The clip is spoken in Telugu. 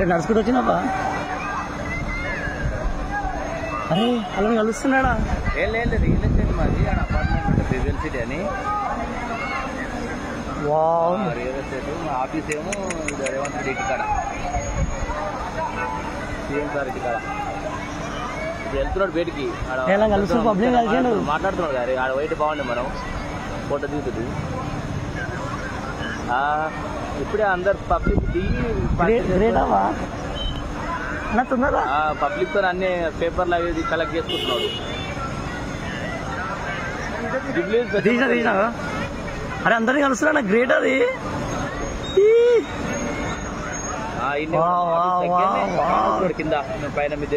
అరే నడుచుకుంటూ వచ్చినావా? అరే అలా కలుస్తున్నాడా? ఏం లేదు, రియల్ ఎస్టేట్ మాది అపార్ట్మెంట్ ఉంటుంది రియల్ సిటీ అని. రియల్ ఎస్టేట్ మా ఆఫీస్ ఏమో రేవంత్ రెడ్డి ఇంటికాడ, సీఎం సార్ ఇంటికాడ. ఇప్పుడు వెళ్తున్నాడు బయటికి, మాట్లాడుతున్నాడు గారి ఆడ వైట్ బాగుండే, మనం ఫోటో దిగుతుంది. ఇప్పుడే అందరు పబ్లిక్ దిగి పబ్లిక్ తో అన్ని పేపర్లు అవి కలెక్ట్ చేసుకుంటున్నాడు. అరే అందరినీ కలుస్తున్నా, గ్రేట్ అది. కింద పైన మీద